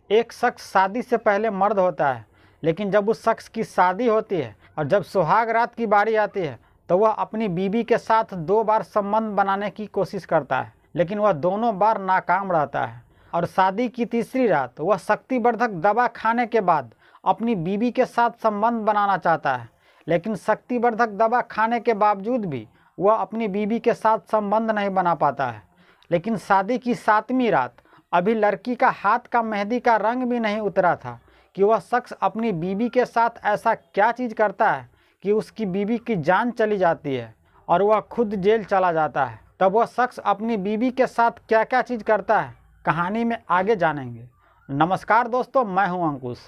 एक शख्स शादी से पहले मर्द होता है, लेकिन जब उस शख्स की शादी होती है और जब सुहाग रात की बारी आती है तो वह अपनी बीवी के साथ 2 बार संबंध बनाने की कोशिश करता है, लेकिन वह दोनों बार नाकाम रहता है। और शादी की तीसरी रात वह शक्तिवर्धक दवा खाने के बाद अपनी बीवी के साथ संबंध बनाना चाहता है, लेकिन शक्तिवर्धक दवा खाने के बावजूद भी वह अपनी बीवी के साथ संबंध नहीं बना पाता है। लेकिन शादी की 7वीं रात अभी लड़की का हाथ का मेहंदी का रंग भी नहीं उतरा था कि वह शख्स अपनी बीवी के साथ ऐसा क्या चीज़ करता है कि उसकी बीवी की जान चली जाती है और वह खुद जेल चला जाता है। तब वह शख्स अपनी बीवी के साथ क्या क्या चीज़ करता है, कहानी में आगे जानेंगे। नमस्कार दोस्तों, मैं हूं अंकुश।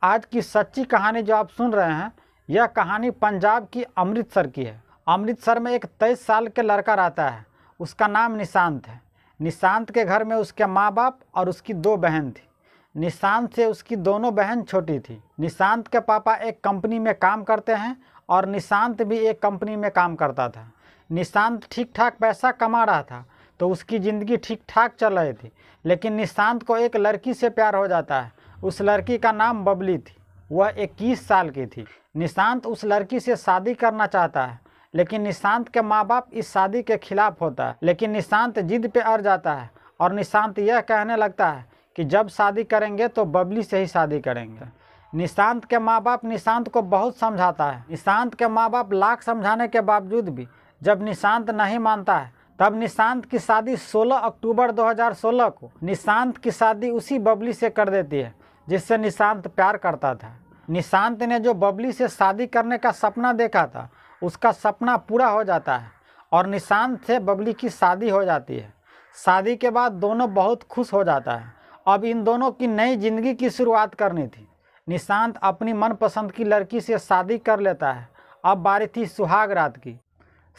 आज की सच्ची कहानी जो आप सुन रहे हैं, यह कहानी पंजाब की अमृतसर की है। अमृतसर में एक 23 साल के लड़का रहता है। उसका नाम निशांत है। निशांत के घर में उसके माँ बाप और उसकी 2 बहन थी। निशांत से उसकी दोनों बहन छोटी थी। निशांत के पापा एक कंपनी में काम करते हैं और निशांत भी एक कंपनी में काम करता था। निशांत ठीक ठाक पैसा कमा रहा था तो उसकी ज़िंदगी ठीक ठाक चल रही थी, लेकिन निशांत को एक लड़की से प्यार हो जाता है। उस लड़की का नाम बबली थी। वह 21 साल की थी। निशांत उस लड़की से शादी करना चाहता है, लेकिन निशांत के माँ बाप इस शादी के खिलाफ होता है। लेकिन निशांत जिद पे अड़ जाता है और निशांत यह कहने लगता है कि जब शादी करेंगे तो बबली से ही शादी करेंगे। निशांत के माँ बाप निशांत को बहुत समझाता है। निशांत के माँ बाप लाख समझाने के बावजूद भी जब निशांत नहीं मानता है, तब निशांत की शादी 16 अक्टूबर 2016 को निशांत की शादी उसी बबली से कर देती है जिससे निशांत प्यार करता था। निशांत ने जो बबली से शादी करने का सपना देखा था, उसका सपना पूरा हो जाता है और निशांत से बबली की शादी हो जाती है। शादी के बाद दोनों बहुत खुश हो जाता है। अब इन दोनों की नई जिंदगी की शुरुआत करनी थी। निशांत अपनी मनपसंद की लड़की से शादी कर लेता है। अब बारी थी सुहाग रात की।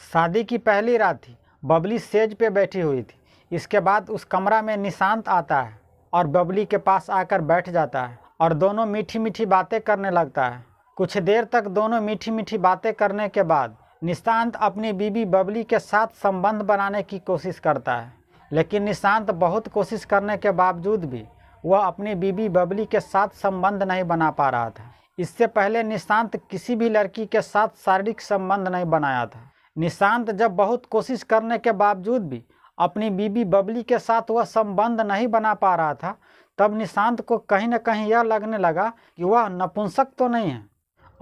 शादी की पहली रात थी। बबली सेज पे बैठी हुई थी। इसके बाद उस कमरा में निशांत आता है और बबली के पास आकर बैठ जाता है और दोनों मीठी मीठी बातें करने लगता है। कुछ देर तक दोनों मीठी मीठी बातें करने के बाद निशांत अपनी बीवी बबली के साथ संबंध बनाने की कोशिश करता है, लेकिन निशांत बहुत कोशिश करने के बावजूद भी वह अपनी बीवी बबली के साथ संबंध नहीं बना पा रहा था। इससे पहले निशांत किसी भी लड़की के साथ शारीरिक संबंध नहीं बनाया था। निशांत जब बहुत कोशिश करने के बावजूद भी अपनी बीवी बबली के साथ वह संबंध नहीं बना पा रहा था, तब निशांत को कहीं न कहीं यह लगने लगा कि वह नपुंसक तो नहीं है।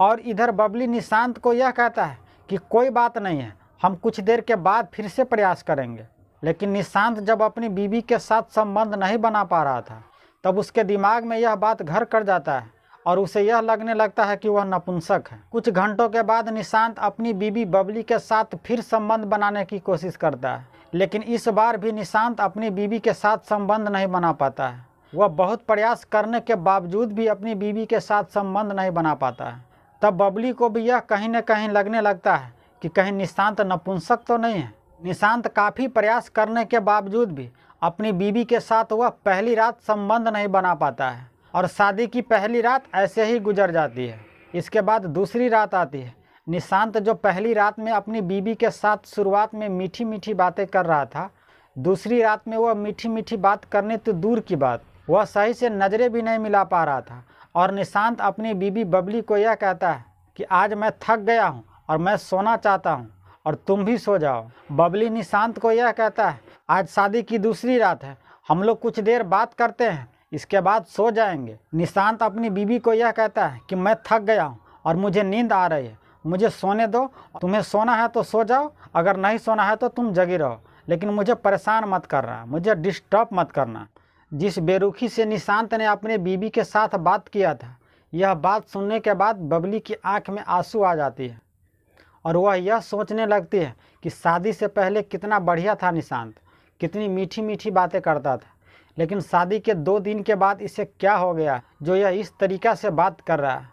और इधर बबली निशांत को यह कहता है कि कोई बात नहीं है, हम कुछ देर के बाद फिर से प्रयास करेंगे। लेकिन निशांत जब अपनी बीवी के साथ संबंध नहीं बना पा रहा था, तब उसके दिमाग में यह बात घर कर जाता है और उसे यह लगने लगता है कि वह नपुंसक है। कुछ घंटों के बाद निशांत अपनी बीवी बबली के साथ फिर संबंध बनाने की कोशिश करता है, लेकिन इस बार भी निशांत अपनी बीवी के साथ संबंध नहीं बना पाता है। वह बहुत प्रयास करने के बावजूद भी अपनी बीवी के साथ संबंध नहीं बना पाता है। तब बबली को भी यह कहीं न कहीं लगने लगता है कि कहीं निशांत नपुंसक तो नहीं है। निशांत काफ़ी प्रयास करने के बावजूद भी अपनी बीवी के साथ वह पहली रात संबंध नहीं बना पाता है और शादी की पहली रात ऐसे ही गुजर जाती है। इसके बाद दूसरी रात आती है। निशांत जो पहली रात में अपनी बीवी के साथ शुरुआत में मीठी मीठी बातें कर रहा था, दूसरी रात में वह मीठी मीठी बात करने तो दूर की बात, वह सही से नज़रें भी नहीं मिला पा रहा था। और निशांत अपनी बीवी बबली को यह कहता है कि आज मैं थक गया हूँ और मैं सोना चाहता हूँ और तुम भी सो जाओ। बबली निशांत को यह कहता है, आज शादी की दूसरी रात है, हम लोग कुछ देर बात करते हैं, इसके बाद सो जाएंगे। निशांत अपनी बीवी को यह कहता है कि मैं थक गया हूँ और मुझे नींद आ रही है, मुझे सोने दो। तुम्हें सोना है तो सो जाओ, अगर नहीं सोना है तो तुम जगी रहो, लेकिन मुझे परेशान मत करना, मुझे डिस्टर्ब मत करना। जिस बेरुखी से निशांत ने अपने बीवी के साथ बात किया था, यह बात सुनने के बाद बबली की आंख में आंसू आ जाती है और वह यह सोचने लगती है कि शादी से पहले कितना बढ़िया था निशांत, कितनी मीठी मीठी बातें करता था, लेकिन शादी के 2 दिन के बाद इसे क्या हो गया जो यह इस तरीक़ा से बात कर रहा है।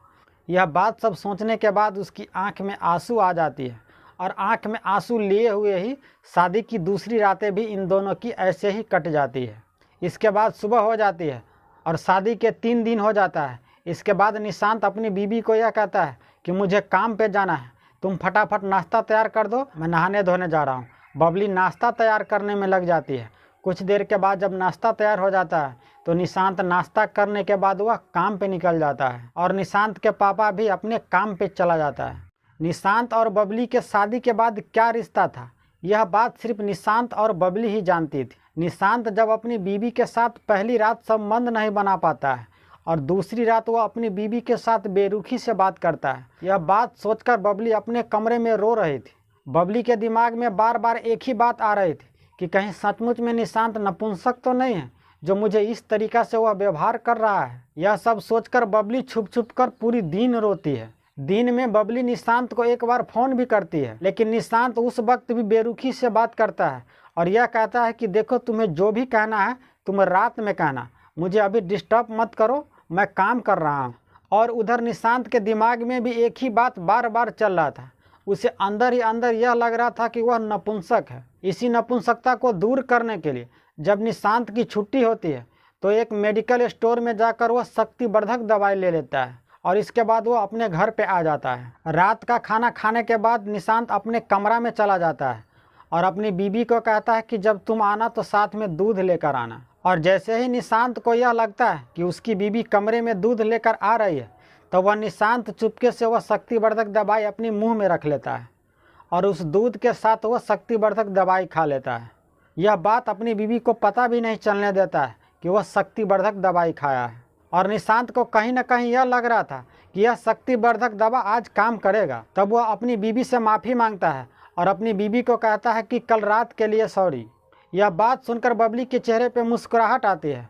यह बात सब सोचने के बाद उसकी आंख में आंसू आ जाती है और आंख में आंसू लिए हुए ही शादी की दूसरी रातें भी इन दोनों की ऐसे ही कट जाती है। इसके बाद सुबह हो जाती है और शादी के 3 दिन हो जाता है। इसके बाद निशांत अपनी बीवी को यह कहता है कि मुझे काम पे जाना है, तुम फटाफट नाश्ता तैयार कर दो, मैं नहाने धोने जा रहा हूँ। बबली नाश्ता तैयार करने में लग जाती है। कुछ देर के बाद जब नाश्ता तैयार हो जाता है तो निशांत नाश्ता करने के बाद वह काम पे निकल जाता है और निशांत के पापा भी अपने काम पे चला जाता है। निशांत और बबली के शादी के बाद क्या रिश्ता था, यह बात सिर्फ निशांत और बबली ही जानती थी। निशांत जब अपनी बीवी के साथ पहली रात संबंध नहीं बना पाता है और दूसरी रात वह अपनी बीवी के साथ बेरुखी से बात करता है, यह बात सोचकर बबली अपने कमरे में रो रही थी। बबली के दिमाग में बार बार एक ही बात आ रही थी कि कहीं सचमुच में निशांत नपुंसक तो नहीं है जो मुझे इस तरीका से वह व्यवहार कर रहा है। यह सब सोचकर बबली छुप छुप कर पूरी दिन रोती है। दिन में बबली निशांत को एक बार फोन भी करती है, लेकिन निशांत उस वक्त भी बेरुखी से बात करता है और यह कहता है कि देखो तुम्हें जो भी कहना है तुम रात में कहना, मुझे अभी डिस्टर्ब मत करो, मैं काम कर रहा हूँ। और उधर निशांत के दिमाग में भी एक ही बात बार बार चल रहा था। उसे अंदर ही अंदर यह लग रहा था कि वह नपुंसक है। इसी नपुंसकता को दूर करने के लिए जब निशांत की छुट्टी होती है तो एक मेडिकल स्टोर में जाकर वह शक्तिवर्धक दवाई ले लेता है और इसके बाद वो अपने घर पे आ जाता है। रात का खाना खाने के बाद निशांत अपने कमरा में चला जाता है और अपनी बीबी को कहता है कि जब तुम आना तो साथ में दूध लेकर आना। और जैसे ही निशांत को यह लगता है कि उसकी बीबी कमरे में दूध लेकर आ रही है तो वह निशांत चुपके से वह शक्तिवर्धक दवाई अपनी मुंह में रख लेता है और उस दूध के साथ वह शक्तिवर्धक दवाई खा लेता है। यह बात अपनी बीबी को पता भी नहीं चलने देता है कि वह शक्तिवर्धक दवाई खाया है। और निशांत को कहीं न कहीं यह लग रहा था कि यह शक्तिवर्धक दवा आज काम करेगा। तब वह अपनी बीबी से माफ़ी मांगता है और अपनी बीबी को कहता है कि कल रात के लिए सॉरी। यह बात सुनकर बबली के चेहरे पर मुस्कुराहट आती है।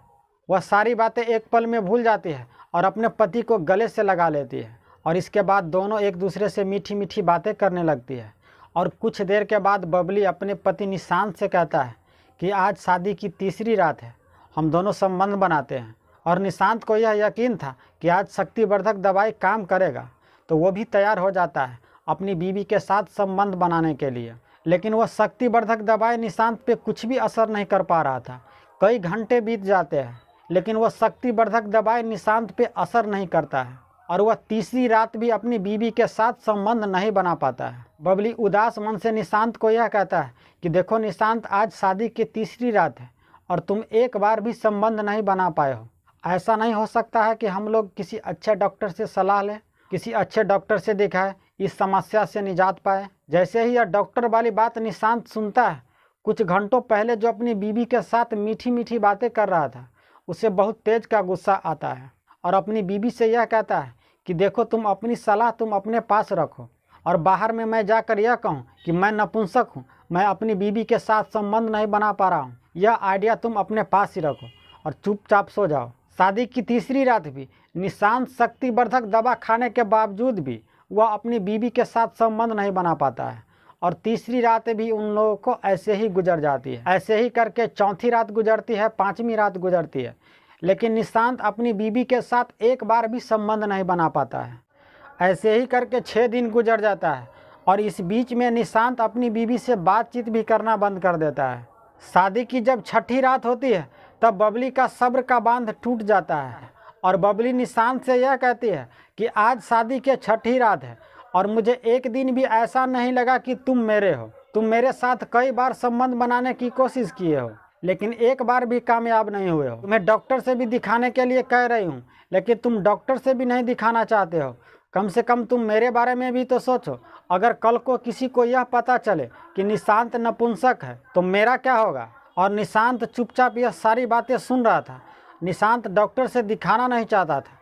वह सारी बातें एक पल में भूल जाती है और अपने पति को गले से लगा लेती है और इसके बाद दोनों एक दूसरे से मीठी मीठी बातें करने लगती है। और कुछ देर के बाद बबली अपने पति निशांत से कहता है कि आज शादी की तीसरी रात है, हम दोनों संबंध बनाते हैं। और निशांत को यह यकीन था कि आज शक्तिवर्धक दवाई काम करेगा, तो वो भी तैयार हो जाता है अपनी बीवी के साथ संबंध बनाने के लिए। लेकिन वह शक्तिवर्धक दवाई निशांत पे कुछ भी असर नहीं कर पा रहा था। कई घंटे बीत जाते हैं लेकिन वह शक्तिवर्धक दवाई निशांत पे असर नहीं करता है और वह तीसरी रात भी अपनी बीवी के साथ संबंध नहीं बना पाता है। बबली उदास मन से निशांत को यह कहता है कि देखो निशांत, आज शादी की तीसरी रात है और तुम एक बार भी संबंध नहीं बना पाए हो। ऐसा नहीं हो सकता है कि हम लोग किसी अच्छे डॉक्टर से सलाह लें, किसी अच्छे डॉक्टर से दिखाएं, इस समस्या से निजात पाए। जैसे ही यह डॉक्टर वाली बात निशांत सुनता है, कुछ घंटों पहले जो अपनी बीवी के साथ मीठी मीठी बातें कर रहा था उसे बहुत तेज का गुस्सा आता है और अपनी बीवी से यह कहता है कि देखो तुम अपनी सलाह तुम अपने पास रखो और बाहर में मैं जाकर यह कहूँ कि मैं नपुंसक हूँ, मैं अपनी बीवी के साथ संबंध नहीं बना पा रहा हूँ, यह आइडिया तुम अपने पास ही रखो और चुपचाप सो जाओ। शादी की तीसरी रात भी निशांत शक्तिवर्धक दवा खाने के बावजूद भी वह अपनी बीवी के साथ संबंध नहीं बना पाता है और तीसरी रात भी उन लोगों को ऐसे ही गुजर जाती है। ऐसे ही करके चौथी रात गुजरती है, पांचवी रात गुजरती है, लेकिन निशांत अपनी बीवी के साथ एक बार भी संबंध नहीं बना पाता है। ऐसे ही करके 6 दिन गुजर जाता है और इस बीच में निशांत अपनी बीवी से बातचीत भी करना बंद कर देता है। शादी की जब छठी रात होती है तब बबली का सब्र का बांध टूट जाता है और बबली निशांत से यह कहती है कि आज शादी के छठी रात है और मुझे एक दिन भी ऐसा नहीं लगा कि तुम मेरे हो। तुम मेरे साथ कई बार संबंध बनाने की कोशिश किए हो लेकिन एक बार भी कामयाब नहीं हुए हो। तुम्हें डॉक्टर से भी दिखाने के लिए कह रही हूँ लेकिन तुम डॉक्टर से भी नहीं दिखाना चाहते हो। कम से कम तुम मेरे बारे में भी तो सोचो। अगर कल को किसी को यह पता चले कि निशांत नपुंसक है तो मेरा क्या होगा। और निशांत चुपचाप यह सारी बातें सुन रहा था। निशांत डॉक्टर से दिखाना नहीं चाहता था।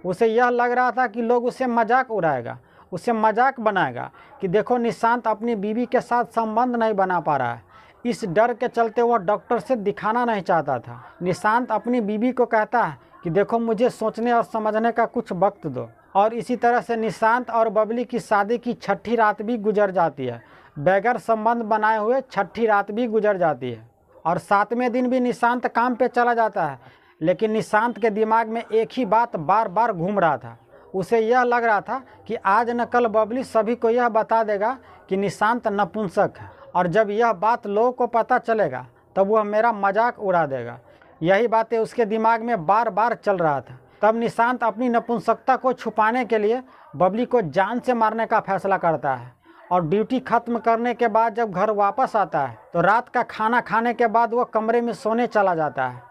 उसे यह लग रहा था कि लोग उसे मजाक उड़ाएगा, उसे मजाक बनाएगा कि देखो निशांत अपनी बीवी के साथ संबंध नहीं बना पा रहा है। इस डर के चलते वह डॉक्टर से दिखाना नहीं चाहता था। निशांत अपनी बीवी को कहता है कि देखो मुझे सोचने और समझने का कुछ वक्त दो। और इसी तरह से निशांत और बबली की शादी की छठी रात भी गुजर जाती है। बगैर संबंध बनाए हुए छठी रात भी गुजर जाती है और 7वें दिन भी निशांत काम पे चला जाता है। लेकिन निशांत के दिमाग में एक ही बात बार बार घूम रहा था। उसे यह लग रहा था कि आज न कल बबली सभी को यह बता देगा कि निशांत नपुंसक है और जब यह बात लोगों को पता चलेगा तब वह मेरा मजाक उड़ा देगा। यही बातें उसके दिमाग में बार बार चल रहा था। तब निशांत अपनी नपुंसकता को छुपाने के लिए बबली को जान से मारने का फैसला करता है और ड्यूटी खत्म करने के बाद जब घर वापस आता है तो रात का खाना खाने के बाद वह कमरे में सोने चला जाता है।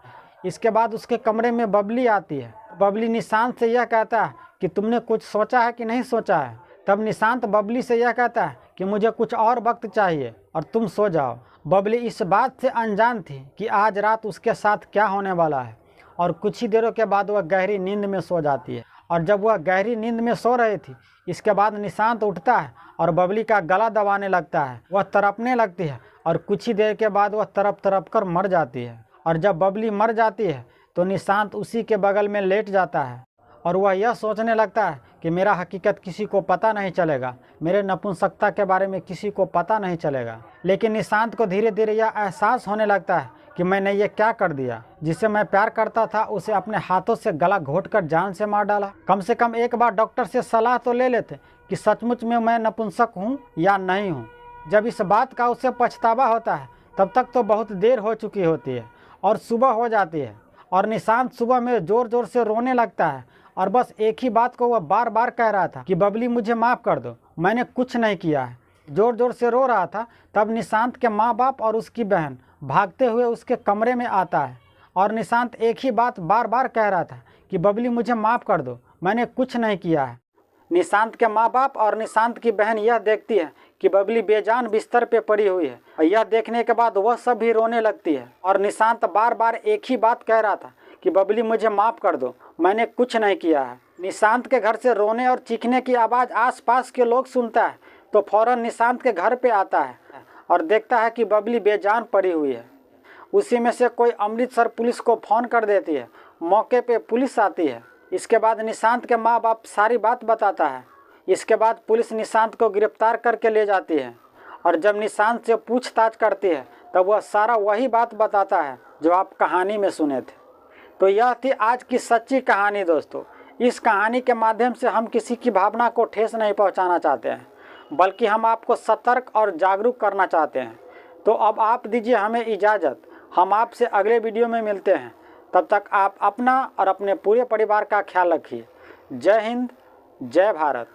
इसके बाद उसके कमरे में बबली आती है। बबली निशांत से यह कहता है कि तुमने कुछ सोचा है कि नहीं सोचा है। तब निशांत बबली से यह कहता है कि मुझे कुछ और वक्त चाहिए और तुम सो जाओ। बबली इस बात से अनजान थी कि आज रात उसके साथ क्या होने वाला है और कुछ ही देरों के बाद वह गहरी नींद में सो जाती है। और जब वह गहरी नींद में सो रही थी, इसके बाद निशांत उठता है और बबली का गला दबाने लगता है। वह तड़पने लगती है और कुछ ही देर के बाद वह तड़प तड़प कर मर जाती है। और जब बबली मर जाती है तो निशांत उसी के बगल में लेट जाता है और वह यह सोचने लगता है कि मेरा हकीकत किसी को पता नहीं चलेगा, मेरे नपुंसकता के बारे में किसी को पता नहीं चलेगा। लेकिन निशांत को धीरे धीरे यह एहसास होने लगता है कि मैंने ये क्या कर दिया। जिसे मैं प्यार करता था उसे अपने हाथों से गला घोंटकर जान से मार डाला। कम से कम एक बार डॉक्टर से सलाह तो ले लेते कि सचमुच में मैं नपुंसक हूँ या नहीं हूँ। जब इस बात का उसे पछतावा होता है तब तक तो बहुत देर हो चुकी होती है और सुबह हो जाती है। और निशांत सुबह में ज़ोर ज़ोर से रोने लगता है और बस एक ही बात को वह बार बार कह रहा था कि बबली मुझे माफ़ कर दो, मैंने कुछ नहीं किया है। ज़ोर ज़ोर से रो रहा था। तब निशांत के माँ बाप और उसकी बहन भागते हुए उसके कमरे में आता है और निशांत एक ही बात बार बार कह रहा था कि बबली मुझे माफ़ कर दो, मैंने कुछ नहीं किया है। निशांत के माँ बाप और निशांत की बहन यह देखती है कि बबली बेजान बिस्तर पे पड़ी हुई है और यह देखने के बाद वह सब भी रोने लगती है। और निशांत बार बार एक ही बात कह रहा था कि बबली मुझे माफ़ कर दो, मैंने कुछ नहीं किया है। निशांत के घर से रोने और चीखने की आवाज़ आसपास के लोग सुनता है तो फौरन निशांत के घर पे आता है और देखता है कि बबली बेजान पड़ी हुई है। उसी में से कोई अमृतसर पुलिस को फ़ोन कर देती है। मौके पे पुलिस आती है। इसके बाद निशांत के माँ बाप सारी बात बताता है। इसके बाद पुलिस निशांत को गिरफ्तार करके ले जाती है और जब निशांत से पूछताछ करती है तब वह सारा वही बात बताता है जो आप कहानी में सुने थे। तो यह थी आज की सच्ची कहानी दोस्तों। इस कहानी के माध्यम से हम किसी की भावना को ठेस नहीं पहुंचाना चाहते हैं, बल्कि हम आपको सतर्क और जागरूक करना चाहते हैं। तो अब आप दीजिए हमें इजाज़त। हम आपसे अगले वीडियो में मिलते हैं। तब तक आप अपना और अपने पूरे परिवार का ख्याल रखिए। जय हिंद, जय भारत।